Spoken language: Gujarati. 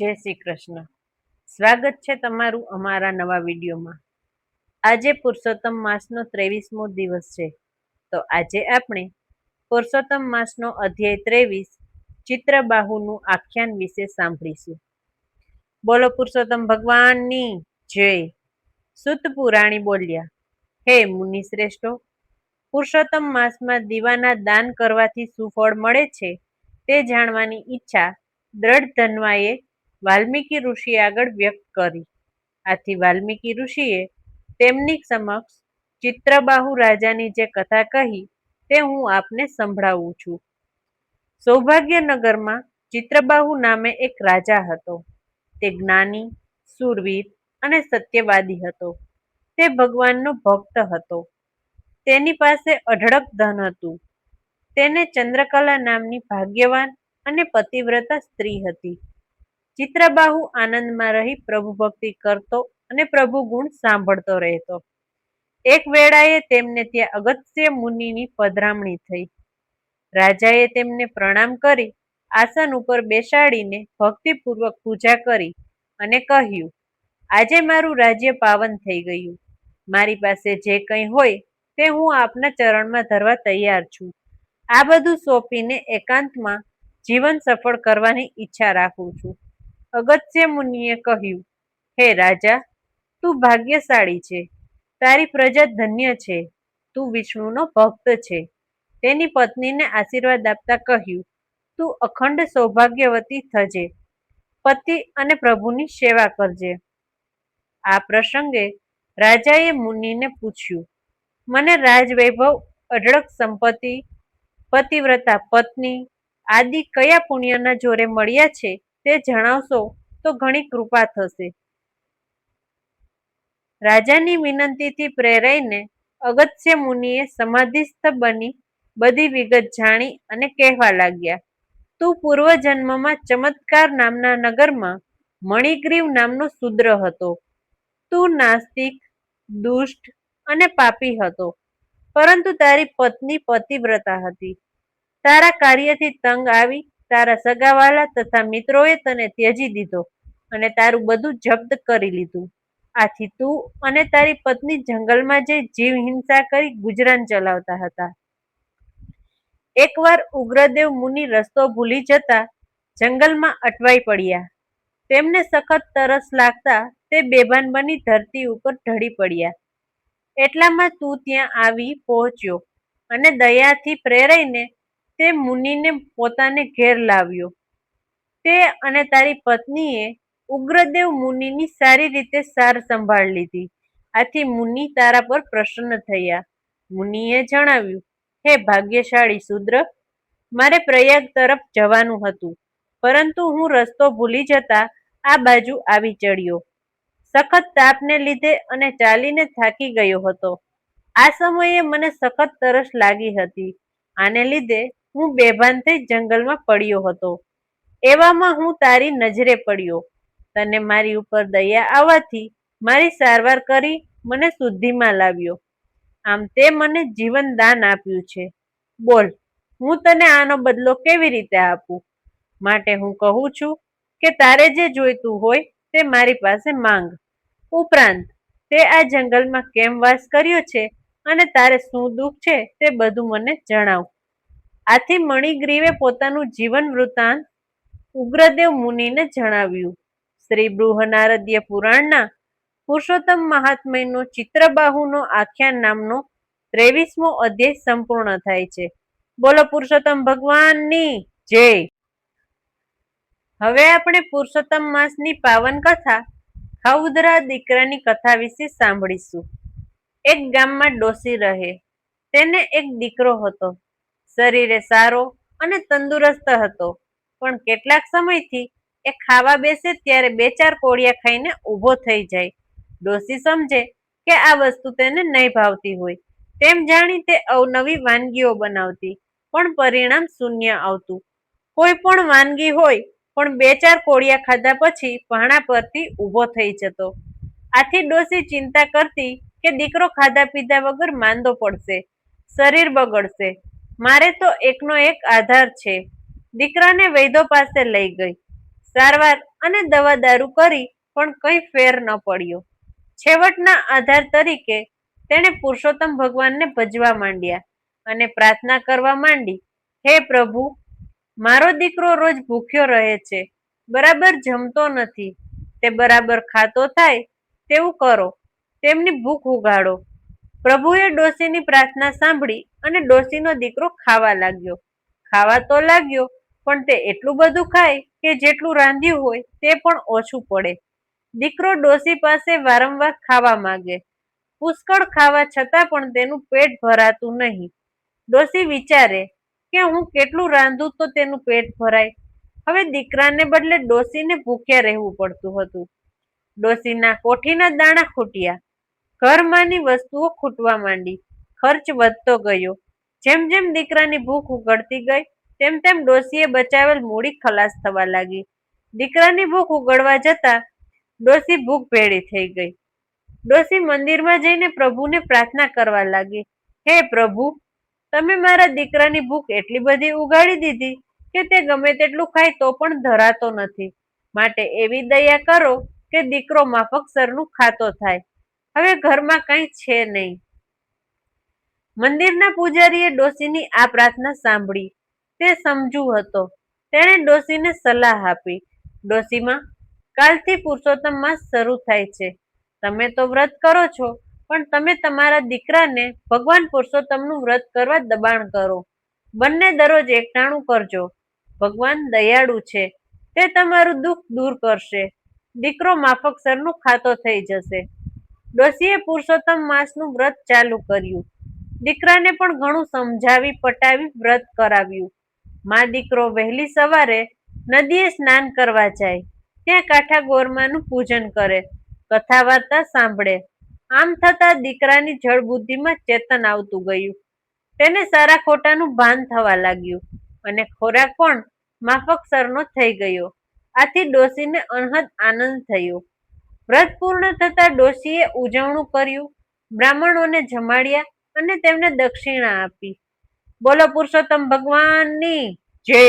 જય શ્રી કૃષ્ણ. સ્વાગત છે તમારું અમારા નવા વિડીયોમાં. આજે પુરુષોત્તમ માસનો 23મો દિવસ છે. તો આજે આપણે પુરુષોત્તમ માસનો અધ્યાય 23 ચિત્રબાહુનું આખ્યાન વિશે સાંભળીશું. બોલો પુરુષોત્તમ ભગવાનની જય. સુત પુરાણી બોલ્યા, હે મુનિ શ્રેષ્ઠો, પુરુષોત્તમ માસમાં દીવાના દાન કરવાથી શું ફળ મળે છે તે જાણવાની ઈચ્છા દ્રઢ ધનવાએ વાલ્મીકી ઋષિ આગળ વ્યક્ત કરી. આથી વાલ્મીકી ઋષિએ તેમની સમક્ષ ચિત્રબાહુ રાજાની જે કથા કહી તે હું આપને સંભળાવું છું. સૌભાગ્યનગરમાં ચિત્રબાહુ નામે એક રાજા હતો. તે જ્ઞાની, શૂરવીર અને સત્યવાદી હતો. તે ભગવાનનો ભક્ત હતો. તેની પાસે અઢળક ધન હતું. તેને ચંદ્રકલા નામની ભાગ્યવાન અને પતિવ્રતા સ્ત્રી હતી. ચિત્રબાહુ આનંદમાં રહી પ્રભુ ભક્તિ કરતો અને પ્રભુ ગુણ સાંભળતો રહેતો. એક વેળાએ તેમને ત્યાં અગસ્ત્ય મુનિની પધરામણી થઈ. રાજાએ તેમને પ્રણામ કરી આસન ઉપર બેસાડીને ભક્તિપૂર્વક પૂજા કરી અને કહ્યું, આજે મારું રાજ્ય પાવન થઈ ગયું. મારી પાસે જે કંઈ હોય તે હું આપના ચરણમાં ધરવા તૈયાર છું. આ બધું સોંપીને એકાંતમાં જીવન સફળ કરવાની ઈચ્છા રાખું છું. અગસ્ત્ય મુનિએ કહ્યું, હે રાજા, તું ભાગ્યશાળી છે. તારી પ્રજા ધન્ય છે. તું વિષ્ણુનો ભક્ત છે. તેની પત્નીને આશીર્વાદ આપતા કહ્યું, તું અખંડ સૌભાગ્યવતી થજે. પતિ અને પ્રભુની સેવા કરજે. આ પ્રસંગે રાજાએ મુનિને પૂછ્યું, મને રાજવૈભવ, અઢળક સંપત્તિ, પતિવ્રતા પત્ની આદિ કયા પુણ્યના જોરે મળ્યા છે તે જણાવશો તો ઘણી કૃપા થશે. રાજાની વિનંતીથી પ્રેરાઈને અગસ્ત્ય મુનિએ સમાધિસ્થ બની બધી વિગત જાણી અને કહેવા લાગ્યા, તું પૂર્વજન્મમાં ચમત્કાર નામના નગરમાં મણિગ્રીવ નામનો શૂદ્ર હતો. તું નાસ્તિક, દુષ્ટ અને પાપી હતો, પરંતુ તારી પત્ની પતિવ્રતા હતી. તારા કાર્યથી તંગ આવી તારા સગાવાલા તથા મિત્રોએ તને ત્યજી દીધો અને તારું બધું જપ્ત કરી લીધું. આથી તું અને તારી પત્ની જંગલમાં જઈ જીવ હિંસા કરી ગુજરાન ચલાવતા હતા. એકવાર ઉગ્રદેવ મુનિ રસ્તો ભૂલી જતા જંગલમાં અટવાઈ પડ્યા. તેમને સખત તરસ લાગતા તે બેભાન બની ધરતી ઉપર ઢળી પડ્યા. એટલામાં તું ત્યાં આવી પહોંચ્યો અને દયાથી પ્રેરાઈને તે મુનિને પોતાને ઘેર લાવ્યો. તે અને તારી પત્નીએ ઉગ્રદેવ મુનિની સારી રીતે સાર સંભાળ લીધી. આથી મુનિ તારા પર પ્રસન્ન થયા. મુનિએ જણાવ્યું, હે ભાગ્યશાળી શૂદ્ર, મારે પ્રયાગ તરફ જવાનું હતું, પરંતુ હું રસ્તો ભૂલી જતા આ બાજુ આવી ચડ્યો. સખત તાપને લીધે અને ચાલીને થાકી ગયો હતો. આ સમયે મને સખત તરસ લાગી હતી. આને લીધે હું બેભાન થઈ જંગલમાં પડ્યો હતો. એવામાં હું તારી નજરે પડ્યો. તને મારી ઉપર દયા આવવાથી મારી સારવાર કરી મને શુદ્ધિમાં લાવ્યો. આમ તે મને જીવન દાન આપ્યું છે. બોલ, હું તને આનો બદલો કેવી રીતે આપું? માટે હું કહું છું કે તારે જે જોઈતું હોય તે મારી પાસે માંગ. ઉપરાંત તે આ જંગલમાં કેમ વાસ કર્યો છે અને તારે શું દુઃખ છે તે બધું મને જણાવ. આથી મણિગ્રીવે પોતાનું જીવન વૃત્તાંત ઉગ્રદેવ મુનિને જણાવ્યું. શ્રી બૃહનારદ્ય પુરાણના પુરુષોત્તમ મહાત્મ્યનો ચિત્રબાહુનો આખ્યાન નામનો 23મો અધ્યાય સંપૂર્ણ થાય છે. બોલો પુરુષોત્તમ ભગવાનની જય. હવે આપણે પુરુષોત્તમ માસની પાવન કથા ખાઉધરા દીકરાની કથા વિશે સાંભળીશું. એક ગામમાં ડોસી રહે. તેને એક દીકરો હતો. શરીરે સારો અને તંદુરસ્ત હતો, પણ કેટલાક સમયથી એ ખાવા બેસે ત્યારે 2-4 કોળિયા ખાઈને ઊભો થઈ જાય. ડોસી સમજે કે આ વસ્તુ તેને નહીં ભાવતી હોય. તેમ જાણી તે અવનવી વાનગીઓ બનાવતી, પણ પરિણામ શૂન્ય આવતું. કોઈ પણ વાનગી હોય પણ 2-4 કોળિયા ખાધા પછી ભાણા પરથી ઊભો થઈ જતો. આથી ડોસી ચિંતા કરતી કે દીકરો ખાધા પીધા વગર માંદો પડશે, શરીર બગડશે. મારે તો એકનો એક આધાર છે. દીકરાને વૈદ્યો પાસે લઈ ગઈ. સારવાર અને દવા દારૂ કરી પણ કંઈ ફેર ન પડ્યો. છેવટના આધાર તરીકે તેણે પુરુષોત્તમ ભગવાનને ભજવા માંડ્યા અને પ્રાર્થના કરવા માંડી, હે પ્રભુ, મારો દીકરો રોજ ભૂખ્યો રહે છે, બરાબર જમતો નથી, તે બરાબર ખાતો થાય તેવું કરો, તેમની ભૂખ ઉગાડો. પ્રભુએ ડોશીની પ્રાર્થના સાંભળી અને ડોશીનો દીકરો ખાવા લાગ્યો. ખાવા તો લાગ્યો, પણ તે એટલું બધું ખાય કે જેટલું રાંધ્યું હોય તે પણ ઓછું પડે. દીકરો ડોશી પાસે વારંવાર ખાવા માંગે. પુષ્કળ ખાવા છતાં પણ તેનું પેટ ભરાતું નહીં. ડોશી વિચારે કે હું કેટલું રાંધું તો તેનું પેટ ભરાય. હવે દીકરાને બદલે ડોશીને ભૂખ્યા રહેવું પડતું હતું. ડોશીના કોઠીના દાણા ખૂટ્યા, ઘરમાંની વસ્તુઓ ખૂટવા માંડી, ખર્ચ વધતો ગયો. જેમ જેમ દીકરાની ભૂખ ઉઘડતી ગઈ તેમ તેમ ડોશીએ બચાવેલ મૂડી ખલાસ થવા લાગી. દીકરાની ભૂખ ઉઘડવા જતા ડોશી ભૂખ ભેળી થઈ ગઈ. ડોશી મંદિરમાં જઈને પ્રભુને પ્રાર્થના કરવા લાગી, હે પ્રભુ, તમે મારા દીકરાની ભૂખ એટલી બધી ઉગાડી દીધી કે તે ગમે તેટલું ખાય તો પણ ધરાતો નથી. માટે એવી દયા કરો કે દીકરો માફકસરનું ખાતો થાય. હવે ઘરમાં કંઈ છે નહીં. મંદિરના પૂજારીએ ડોશીની આ પ્રાર્થના સાંભળી. તે સમજુ હતો. તેણે ડોશીને સલાહ આપી, ડોશીમાં, કાલથી પુરુષોત્તમ માસ શરૂ થાય છે. તમે તો વ્રત કરો છો, પણ તમે તમારા દીકરાને ભગવાન પુરુષોત્તમનું વ્રત કરવા દબાણ કરો. બંને દરરોજ એકટાણું કરજો. ભગવાન દયાળુ છે, તે તમારું દુઃખ દૂર કરશે. દીકરો માફકસરનું ખાતો થઈ જશે. ડોશીએ પુરુષોત્તમ માસનું વ્રત ચાલુ કર્યું. દીકરાને પણ ઘણું સમજાવી પટાવી વ્રત કરાવ્યું. માં દીકરો વહેલી સવારે નદીએ સ્નાન કરવા જાય, ત્યાં કાંઠા ગોરમાનું પૂજન કરે, કથા વાર્તા સાંભળે. આમ થતા દીકરાની જળ બુદ્ધિમાં ચેતન આવતું ગયું. તેને સારા ખોટાનું ભાન થવા લાગ્યું અને ખોરાક પણ માફકસરનો થઈ ગયો. આથી ડોશીને અનહદ આનંદ થયો. વ્રત પૂર્ણ થતા ડોશીએ ઉજવણું કર્યું, બ્રાહ્મણોને જમાડ્યા અને તેમને દક્ષિણા આપી. બોલો પુરુષોત્તમ ભગવાનની જય.